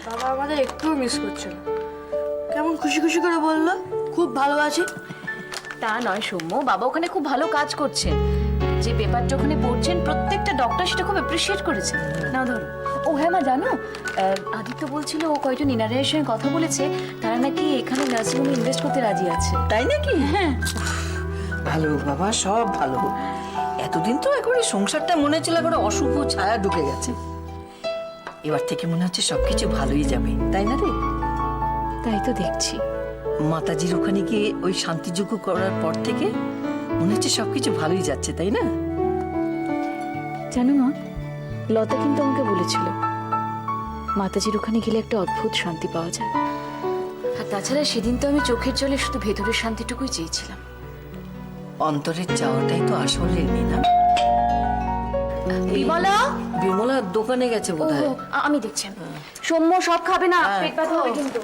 বাবা আমাদের একটুও মিস করছে না। কেমন খুশি খুশি করে বললো খুব ভালো আছি। তা নয় সৌম্য, বাবা ওখানে খুব ভালো কাজ করছেন। যে পেপারটা ওখানে পড়ছেন প্রত্যেকটা ডক্টর সেটা খুব অ্যাপ্রিসিয়েট করেছেন। না ধরো। ও হ্যাঁ মা, জানো আদিত্য বলছিল ও কয়েকজন ইনারের সঙ্গে কথা বলেছে, তারা নাকি এখানে নার্সিংহোমে ইনভেস্ট করতে রাজি আছে। তাই নাকি? হ্যাঁ। ভালো বাবা, সব ভালো। এতদিন তো একেবারে সংসারটা মনে হচ্ছিল একেবারে অশুভ ছায়া ঢুকে গেছে। এবার থেকে মনে হচ্ছে সবকিছু ভালোই যাবে, তাই না রে? তাই তো দেখছি। মাতাজির ওখানে গিয়ে ওই শান্তিযজ্ঞ করার পর থেকে মনে হচ্ছে সবকিছু ভালোই যাচ্ছে, তাই না? জানো মা, লতা কিন্তু আমাকে বলেছিল মাতাজির ওখানে গেলে একটা অদ্ভুত শান্তি পাওয়া যায়। আর তাছাড়া সেদিন তো আমি চোখের জলে শুধু ভেতরের শান্তিটুকুই চেয়েছিলাম। অন্তরের চাওয়াটাই তো আসল রে না। বিমলা, বিমলা দোকানে গেছে বোধহয়। আমি দেখছি। সৌম্য সব খাবে না, পেট ব্যথা হবে কিন্তু।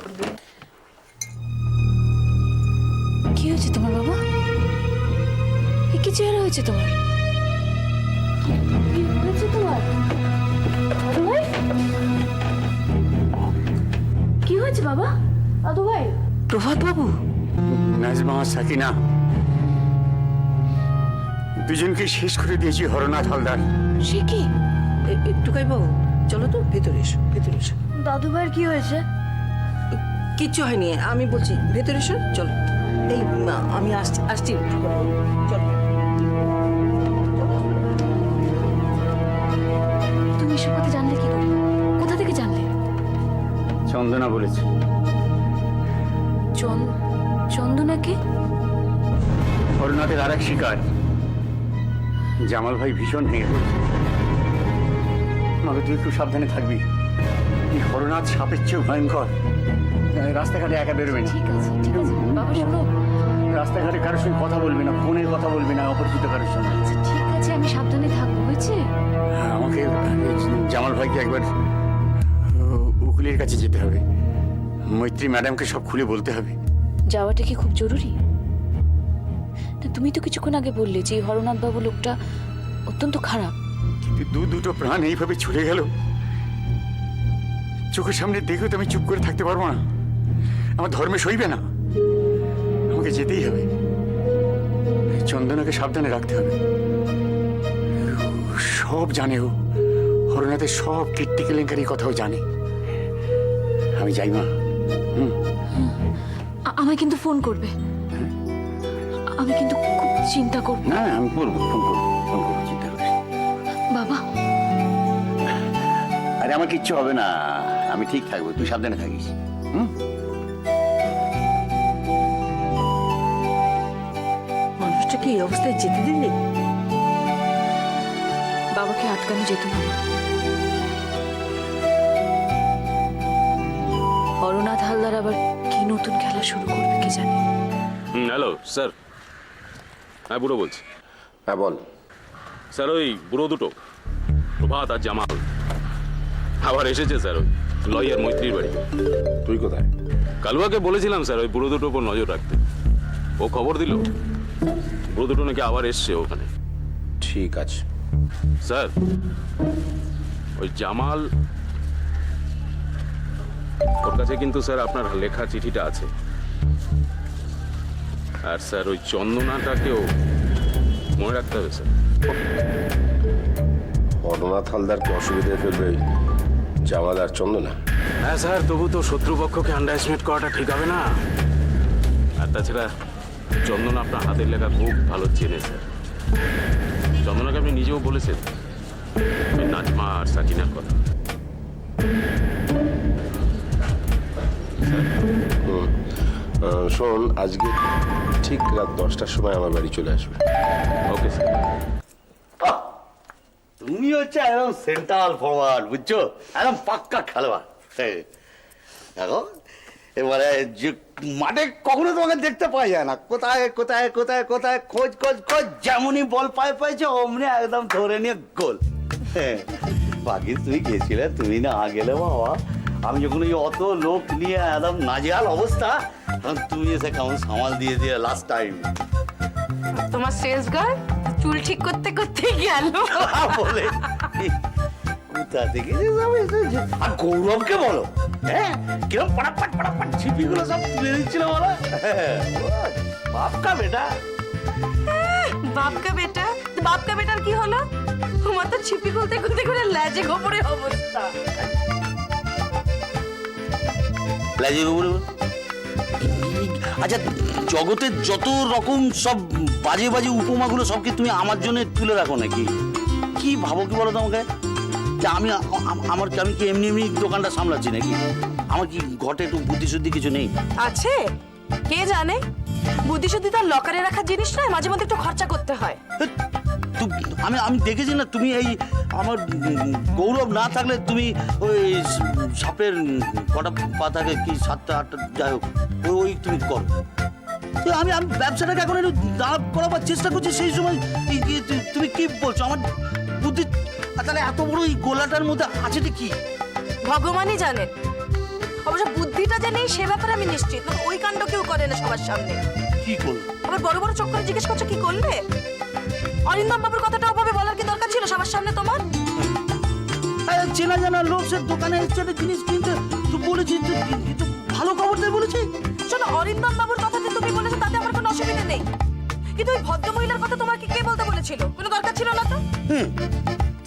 কি হয়েছে তোমার বাবা? কি চেহারা হয়েছে তোমার? কি হয়েছে তোমার? দাদু ভাই, কি হয়েছে বাবা? দাদু ভাই। প্রভাত বাবু। নাজমা, সাকিনা, দুজনকে শেষ করে দিয়েছি হরনাথ হালদার। সে কি? টুকাই বাবু, চলো তো ভেতরে এসো, ভেতরে এসো। দাদু ভাইয়ের কি হয়েছে? কিচ্ছু হয়নি, আমি বলছি ভেতরে এসো, চলো। এই আমি আসছি আসছি, চলো। তুমি এসব কথা জানলে কি করে? কোথা থেকে জানলে? চন্দনা বলেছে। চন্দনাকে? হরনাথের আর এক শিকার। জামাল ভাই ভীষণ ভেঙে পড়েছে। আমাকে তুই একটু সাবধানে থাকবি। এই হরনাথ সাপের চেয়েও ভয়ঙ্কর। রাস্তাঘাটে একা বেরোবে না। ঠিক আছে ঠিক আছে বাবা, শোনো। রাস্তাঘাটে কারোর সঙ্গে কথা বলবি না, ফোনে কথা বলবি না অপরিচিত কারোর সঙ্গে। আচ্ছা ঠিক আছে, আমি সাবধানে থাকবো, হয়েছে? আমাকে জামাল ভাইকে একবার উকিলের কাছে যেতে হবে। মৈত্রী ম্যাডামকে সব খুলে বলতে হবে। যাওয়াটা কি খুব জরুরি? না, তুমি তো কিছুক্ষণ আগে বললে যে হরনাথ বাবু লোকটা অত্যন্ত খারাপ। কিন্তু দুটো প্রাণ এইভাবে চলে গেল, চোখের সামনে দেখে তো আমি চুপ করে থাকতে পারবো না। আমার ধর্মে সইবে না, আমাকে যেতেই হবে। চন্দনাকে সাবধানে রাখতে হবে। সব জানে ও, হরনাথের সব কীর্তি কেলেঙ্কারির কথাও জানে। আমি যাই মা। আমায় কিন্তু ফোন করবে। আমি কিন্তু খুব চিন্তা করব। না আমি করবো, ফোন করবো, চিন্তা করিস না। বাবা, আরে আমার কিচ্ছু হবে না, আমি ঠিক থাকবো, তুই সাবধানে থাকিস। মানুষটাকে এই অবস্থায় যেতে দিলে? বাবাকে আটকানো যেত না। হরনাথ হালদার আবার কি নতুন খেলা শুরু করবে কে জানে। Hello sir. হ্যাঁ বুড়ো বলছি। হ্যাঁ বল। স্যার ওই বুড়ো দুটো প্রভাত আর জামাল আবার এসেছে স্যার ওই লয়ার মৈত্রীর বাড়ি। তুই কোথায়? কালুয়াকে বলেছিলাম স্যার ওই বুড়ো দুটোর উপর নজর রাখতে। ও খবর দিল বুড়ো দুটো নাকি আবার এসছে ওখানে। ঠিক আছে স্যার ওই জামাল, ওর কাছে কিন্তু স্যার আপনার লেখা চিঠিটা আছে। আর স্যার ওই চন্দনাটাকেও মনে রাখতে হবে স্যার। হরনাথ হালদারকে অসুবিধায় ফেলবে ওই জামাল আর চন্দনা। হ্যাঁ স্যার, তবু তো শত্রুপক্ষকে আন্ডার এস্টিমেট করাটা ঠিক হবে না। আর তাছাড়া চন্দনা আপনার হাতের লেখা খুব ভালো চেনে স্যার। চন্দনাকে আপনি নিজেও বলেছেন ওই নাজমা আর সাকিনার কথা। শোন, আজকে ঠিক রাত 10টার সময় আমার বাড়ি চলে আসবে। Okay sir. তুমি হচ্ছে একদম সেন্ট্রাল ফরওয়ার্ড, বুঝছো? একদম পাক্কা খেলোয়াড়। দেখো এবারে যে মাঠে কখনো তোমাকে দেখতে পাওয়া যায় না, কোথায় কোথায় কোথায় কোথায় খোঁজ খোঁজ খোঁজ, যেমনই বল পাইছে অমনি একদম ধরে নিয়ে গোল। বাকি তুমি গেছিলে, তুমি না গেলে বাবা, আমি যখন ওই অত লোক নিয়ে একদম নাজেহাল অবস্থা, তখন তুমি এসে কেমন সামাল দিয়ে দিয়ে লাস্ট টাইম। তোমার সেলস গার্ল চুল ঠিক করতে করতে গেল বলে কোথা থেকে যে যাবে? আর গৌরবকে বলো, হ্যাঁ কিরম পড়াপাট ছিপিগুলো সব তুলে দিচ্ছিল বলো বাপকা বেটা। বাপকা বেটা, তো বাপকা বেটার কি হলো? তোমার তো ছিপি খুলতে খুলতে করে লেজে গোপরে অবস্থা। লাজে গোবরে আচ্ছা, জগতের যত রকম সব বাজে বাজে উপমাগুলো সব কি তুমি আমার জন্য তুলে রাখো নাকি? কি ভাবো কি বলো তো আমাকে, যে আমি আমি কি এমনি এমনি দোকানটা সামলাচ্ছি নাকি? আমার কি ঘটে একটু বুদ্ধিশুদ্ধি কিছু নেই? আছে, কে জানে? বুদ্ধিশুদ্ধি তার লকারে রাখা জিনিস নয়, মাঝে মধ্যে একটু খরচা করতে হয়। আমি দেখেছি না, তুমি এই আমার গৌরব না থাকলে তুমি ওই সাপের কটা পাতাকে কি 7টা 8টা যাই হোক ওই তুমি করো। তো আমি ব্যবসাটাকে এখন একটু দাঁড় করাবার চেষ্টা করছি, সেই সময় তুমি কি বলছো? আমার বুদ্ধি তাহলে এত বড় এই গোলাটার মধ্যে আছেটা কি? ভগবানই জানেন। অবশ্য বুদ্ধিটা যে নেই সে ব্যাপারে আমি নিশ্চিত। ওই কাণ্ড কেউ করে না সবার সামনে। কি করলো? আবার বড় বড় চোখ করে জিজ্ঞেস করছো কি করলে? অরিন্দম বাবুর কথাটা ওভাবে বলার কি দরকার ছিল সবার সামনে তোমার? চেনা জানা লোক সে দোকানে এসে জিনিস কিনতে তুই বলেছিস, ভালো খবর দেয় বলেছি। শোনো, অরিন্দম বাবুর কথাতে তুমি বলেছো তাতে আমার কোনো অসুবিধা নেই, কিন্তু ওই ভদ্র মহিলার কথা তোমাকে কে বলতে বলেছিল? কোনো দরকার ছিল না তো।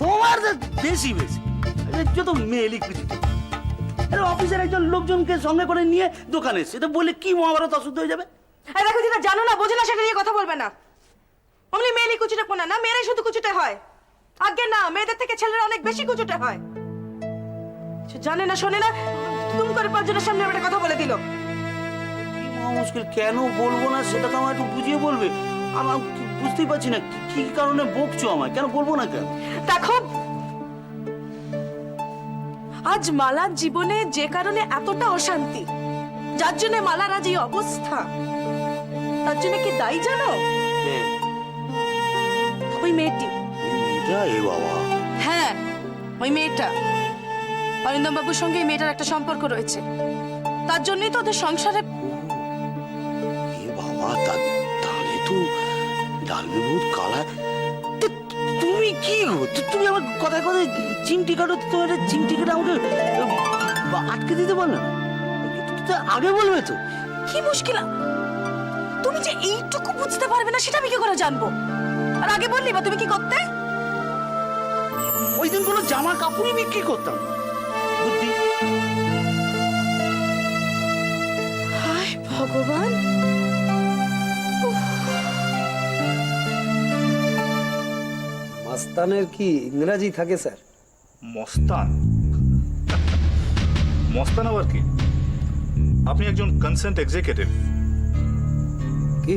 তোমার বেশি যত মেয়েলি খুঁজি অফিসের একজন লোকজনকে সঙ্গে করে নিয়ে দোকানে এসে এটা বললে কি মহাভারত অশুদ্ধ হয়ে যাবে? দেখো যেটা জানো না বোঝো না সেটা নিয়ে কথা বলবে না। অমনি মেয়েলি কুচুটে কোনা না, মেয়েরাই শুধু কুচুটে হয়। আগে না, মেয়েদের থেকে ছেলেরা অনেক বেশি কুচুটে হয়। জানে না শোনে না, তুমি করে 5 জনের সামনে একটা কথা বলে দিল। কি মহা মুশকিল, কেন বলবো না সেটা তো আমার একটু বুঝিয়ে বলবে। আমার বুঝতেই পারছি না কি কারণে বকছো আমায়, কেন বলবো না কেন? দেখো, আজ মালার জীবনে যে কারণে এতটা অশান্তি, যার জন্য মালার আজ এই অবস্থা, তার জন্য কি দায়ী জানো? ওই মেয়েটি। এ বাবা, হ্যাঁ, ওই মেয়েটা। অরিন্দম বাবুর সঙ্গে এই মেয়েটার একটা সম্পর্ক রয়েছে, তার জন্যই তো ওদের সংসারে। এ বাবা, তাহলে তো ডালমি বহুত কালা। তুমি কি গো, তুমি আমার কথায় কথায় চিমটি কাটো, তোমার চিমটি কেটে আমাকে আটকে দিতে পারলে না? আগে বলবে তো। কি মুশকিল, তুমি যে এইটুকু বুঝতে পারবে না সেটা আমি কি করে জানবো? আর আগে বললি বা তুমি কি করতে? ওই দিনগুলো জামা কাপড়ই বিক্রি করতাম। বুদ্ধি। হায় ভগবান, মাস্তানের কি ইংরাজি থাকে স্যার? মস্তান? মস্তান আবার কি? আপনি একজন কনসেন্ট এক্সিকিউটিভ। কি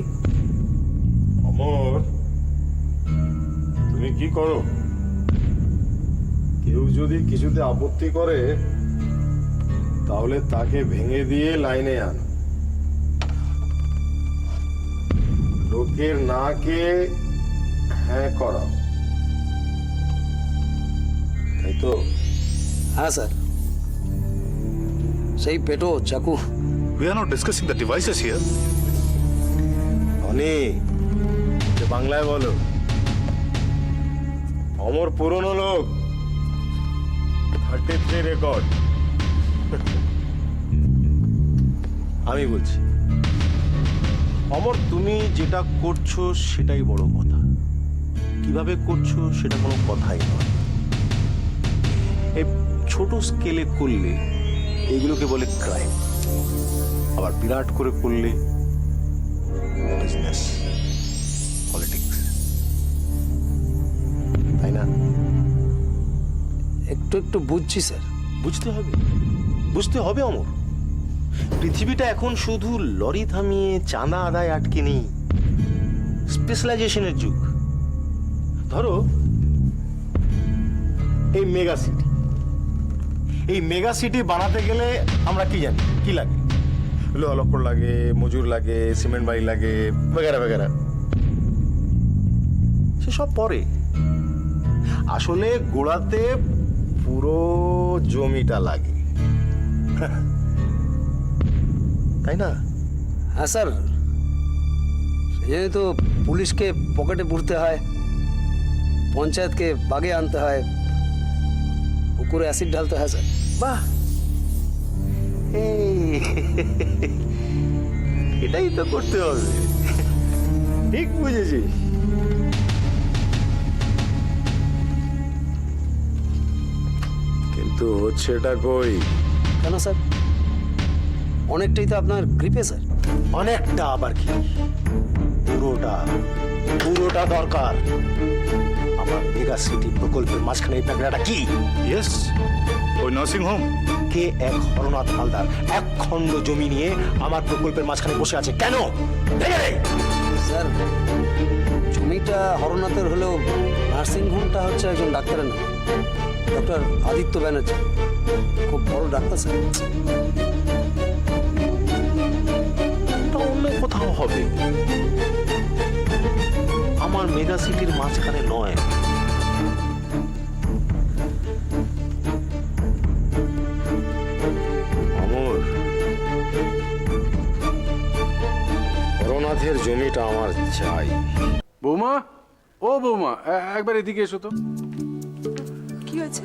অমর, তুমি কি করো? কেউ যদি কিছুতে আপত্তি করে তাহলে তাকে ভেঙে দিয়ে লাইনে আন। লোকের নাকে হ্যাঁ করাও, তাই তো? হ্যাঁ স্যার, সেই পেটো চাকু। We are not discussing the devices here. অনি, বাংলায় বলো। অমর পুরনো লোক, 33 রেকর্ড। আমি বলছি, অমর তুমি যেটা করছো সেটাই বড় কথা, কিভাবে করছো সেটা কোনো কথাই নয়। এই ছোট স্কেলে করলে এগুলোকে বলে ক্রাইম, আবার বিরাট করে করলে বিজনেস, পলিটিক্স, তাই না? একটু একটু বুঝছি স্যার। বুঝতে হবে অমর। পৃথিবীটা এখন শুধু লরি থামিয়ে চাঁদা আদায় আটকে নেই, স্পেশালাইজেশনের যুগ। ধরো এই মেগা সিটি বানাতে গেলে আমরা কি জানি কি লাগে? লোহা লক্কর লাগে, মজুর লাগে, সিমেন্ট বাড়ি লাগে, বেগারা বেগারা। সেসব পরে, আসলে গোড়াতে পুরো জমিটা লাগে, তাই না? হ্যাঁ স্যার, সেই তো পুলিশকে পকেটে পুরতে হয়, পঞ্চায়েতকে বাগে আনতে হয়, পুকুরে অ্যাসিড ঢালতে হয় স্যার। বাহ, এটাই তো করতে হবে। ঠিক বুঝেছিস। কিন্তু হচ্ছেটা কই? কেন স্যার? অনেকটাই তো আপনার গ্রিপে স্যার। অনেকটা আবার কি, পুরোটা পুরোটা দরকার। আমার মেগা সিটি প্রকল্পের মাঝখানে এই প্যাকেটটা কি? ইয়েস, ওই নার্সিং হোম। কে এক হরনাথ হালদার এক খণ্ড জমি নিয়ে আমার প্রকল্পের মাঝখানে বসে আছে কেন? ভেঙে নেই। স্যার, জমিটা হরনাথের হলেও নার্সিং হোমটা হচ্ছে একজন ডাক্তারের নাম, ডক্টর আদিত্য ব্যানার্জি। খুব বড় ডাক্তার স্যার। ওটা অন্য কোথাও হবে, আমার মেগা সিটির মাঝখানে নয়। অমর, হরনাথের জমিটা আমার চাই। বৌমা, ও বৌমা, একবার এদিকে এসো তো। কি হয়েছে?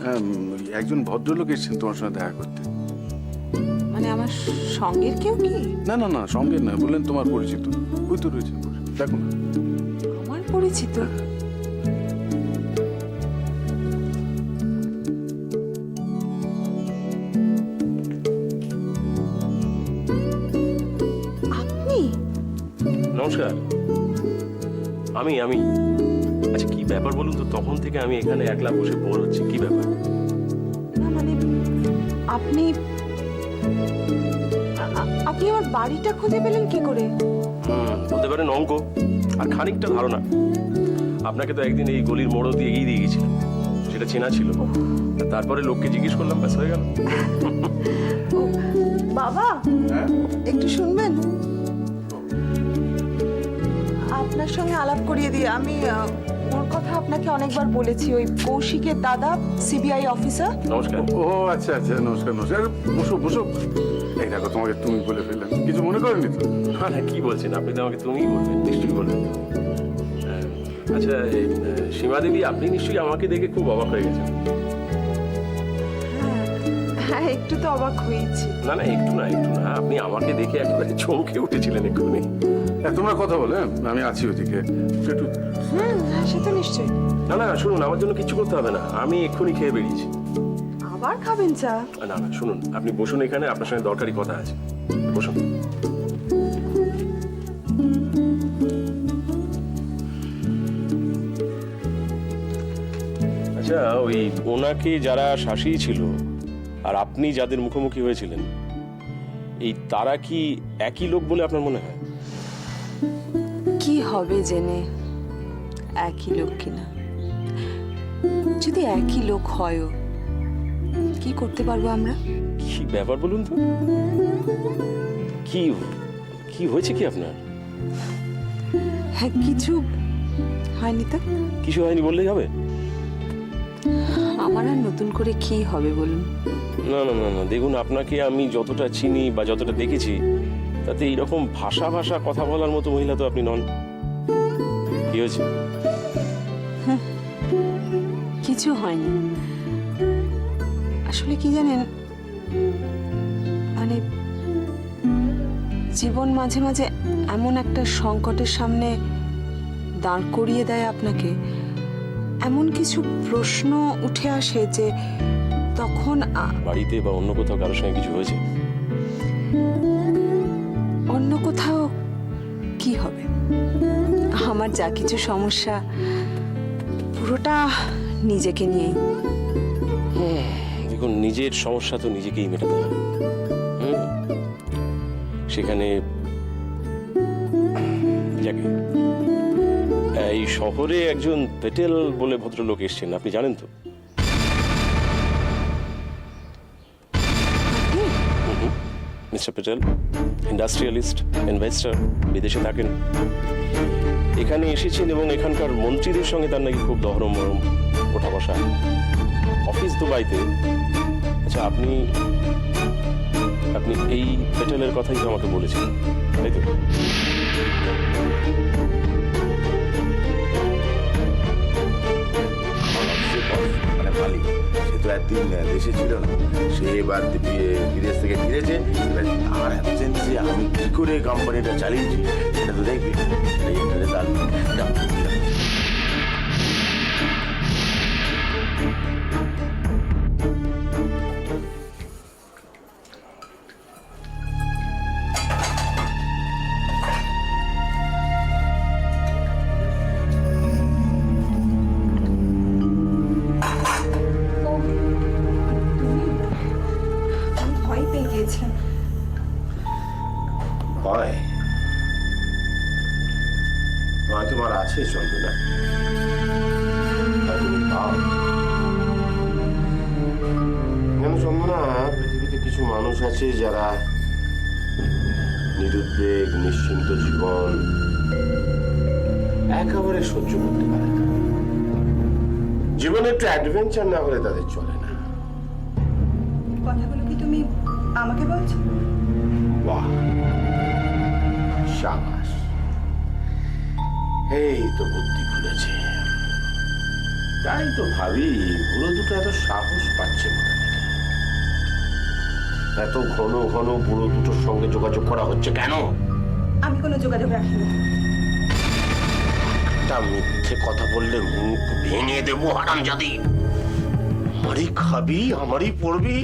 একজন ভদ্রলোক এসেছেন তোমার সঙ্গে দেখা করতে। মানে আমার সঙ্গের কেউ কি? না না না, সঙ্গে না, বললেন তোমার পরিচিত। ওই তো রয়েছেন, দেখো না। আমার পরিচিত? আপনি? নমস্কার, আমি আচ্ছা, কি ব্যাপার বলুন তো? তখন থেকে আমি এখানে একলা বসে বোর হচ্ছি। কি ব্যাপার? না মানে আপনি আপনি আমার বাড়িটা খুঁজে পেলেন কি করে? বলতে পারেন অঙ্ক আর খানিকটা ধারণা। আপনাকে তো একদিন এই গলির মোড় দিয়ে এগিয়ে দিয়ে গেছিলাম, সেটা চেনা ছিল। তারপরে লোককে জিজ্ঞেস করলাম, ব্যাস হয়ে গেল। বাবা, একটু শুনবেন? আপনার সঙ্গে আলাপ করিয়ে দিয়ে আমি ওর কথা আপনাকে অনেকবার বলেছি। ওই কৌশিকের দাদা, সিবিআই অফিসার। নমস্কার। ও আচ্ছা আচ্ছা, নমস্কার নমস্কার। বসো বসো। এই দেখো, তোমাকে তুমি বলে ফেললাম, কিছু মনে করেনি তো? না না, কি বলছেন আপনি? তো আমাকে তুমিই বলবেন, নিশ্চয়ই বলবেন। আচ্ছা, সীমা দেবী, আপনি নিশ্চয়ই আমাকে দেখে খুব অবাক হয়ে গেছেন। হ্যাঁ, একটু তো অবাক হয়েছি। না না, একটু না, আপনি আমাকে দেখে একেবারে চমকে উঠেছিলেন এক্ষুনি। তোমরা কথা বলে, আমি আছি ওদিকে একটু। সে তো নিশ্চয়ই। না না, শুনুন, আমার জন্য কিছু করতে হবে না, আমি এক্ষুনি খেয়ে বেরিয়েছি। আবার খাবেন চা? না না, শুনুন, আপনি বসুন এখানে, আপনার সঙ্গে দরকারি কথা আছে। বসুন। আচ্ছা, ওই ওনাকে যারা শাসিয়েছিল আর আপনি যাদের মুখোমুখি হয়েছিলেন, এই তারা কি একই লোক বলে আপনার মনে হয়? কি হবে জেনে একই লোক কিনা? যদি একই লোক হয়ও, কি করতে পারবো আমরা? কি ব্যাপার বলুন তো? কি কি হয়েছে কি আপনার? হ্যাঁ, কিছু হয়নি তো। কিছু হয়নি বললেই হবে? আমার আর নতুন করে কি হবে বলুন? না না না না, দেখুন, আপনাকে আমি যতটা চিনি বা যতটা দেখেছি, তাতে এইরকম ভাষা কথা বলার মতো মহিলা তো আপনি নন। কি হয়েছে? কিছু হয়নি। আসলে কি জানেন, মানে জীবন মাঝে মাঝে এমন একটা সংকটের সামনে দাঁড় করিয়ে দেয় আপনাকে, এমন কিছু প্রশ্ন উঠে আসে যে তখন বাড়িতে বা অন্য কোথাও কারোর সঙ্গে কিছু হয়েছে? অন্য কোথাও কি হবে? আমার যা কিছু সমস্যা পুরোটা নিজেকে নিয়েই। দেখুন, নিজের সমস্যা তো নিজেকেই মেটাতে হবে। সেখানে যাকে এই শহরে একজন পেটেল বলে ভদ্রলোক এসছেন, আপনি জানেন তো? মিস্টার পেটেল, ইন্ডাস্ট্রিয়ালিস্ট, ইনভেস্টর, বিদেশে থাকেন, এখানে এসেছেন এবং এখানকার মন্ত্রীদের সঙ্গে তার নাকি খুব দহরম মরম ওঠা বসা, অফিস দুবাইতে। আচ্ছা, আপনি এই পেটেলের কথাই তো আমাকে বলেছিলেন, তাই তো? মানে মালিক, সে তো একদিন দেশে ছিল না, সে এবার বিদেশ থেকে ফিরেছে। এবার আমার অ্যাবসেন্সে আমি কি করে কোম্পানিটা চালিয়েছি সেটা তো দেখবি। এই একটা রেজাল্ট ভয় পেয়ে গিয়েছিলাম। হয় নয় তোমার আছে চন্দনা, তুমি পাও কেন চন্দনা? পৃথিবীতে কিছু মানুষ আছে যারা নিরুদ্বেগ নিশ্চিন্ত জীবন একেবারে সহ্য করতে পারে না। জীবনে একটু অ্যাডভেঞ্চার না হলে তাদের চলে না। কথাগুলো কি তুমি আমাকে বলছো? বাহ, সাবাস, এই তো বুদ্ধি খুলেছে। তাই তো ভাবি বুড়ো দুটো এত সাহস পাচ্ছে কোথা থেকে? এত ঘন ঘন বুড়ো দুটোর সঙ্গে যোগাযোগ করা হচ্ছে কেন? আমি কোনো যোগাযোগ রাখিনি। তা মিথ্যে কথা বললে মুখ ভেঙে দেবো হারামজাদি। আমারই খাবি, আমারই পড়বি,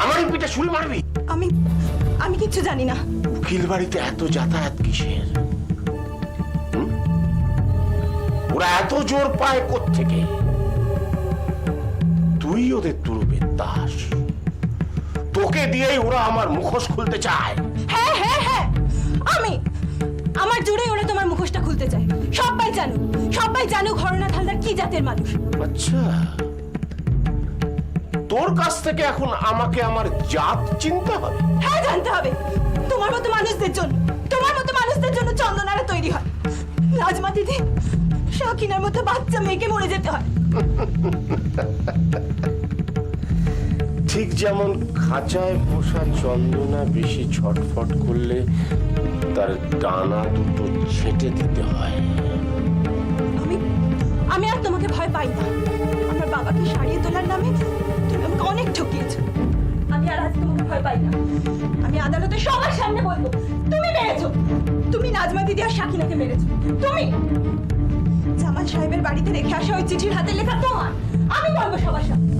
আমারই পিঠে ছুরি মারবি। আমি আমি কিচ্ছু জানি না। উকিল বাড়িতে এত যাতায়াত কিসের? ওরা এত জোর পায় কোত্থেকে? তুই ওদের তুরুপের দাস, তোকে দিয়েই ওরা আমার মুখোশ খুলতে চায়। হ্যাঁ হ্যাঁ হ্যাঁ, আমার জোরে ওরা তোমার মুখোশটা খুলতে চায়। সবাই জানুক হরনাথ হালদার কি জাতের মানুষ। আচ্ছা, তোর কাছ থেকে এখন আমাকে আমার জাত চিনতে হবে? হ্যাঁ, জানতে হবে। তোমার মতো মানুষদের জন্য চন্দনারা তৈরি হয়। রাজমা দিদি, শাকিনার মতো বাচ্চা মেয়েকে মরে যেতে হয়। ঠিক যেমন খাঁচায় পোষা চন্দনা বেশি ছটফট করলে তার ডানা দুটো ছেঁটে দিতে হয়। আমি আর তোমাকে ভয় পাই না। আমার বাবাকে সারিয়ে তোলার নামে তুমি আমাকে অনেক ঠকিয়েছো। আমি আর আজ তোমাকে ভয় পাই না। আমি আদালতে সবার সামনে বলবো, তুমি মেরেছো। তুমি নাজমা দিদি আর শাকিনাকে মেরেছো। তুমি জামাল সাহেবের বাড়িতে রেখে আসা ওই চিঠির হাতে লেখা তোমার। আমি বলবো সবার সামনে।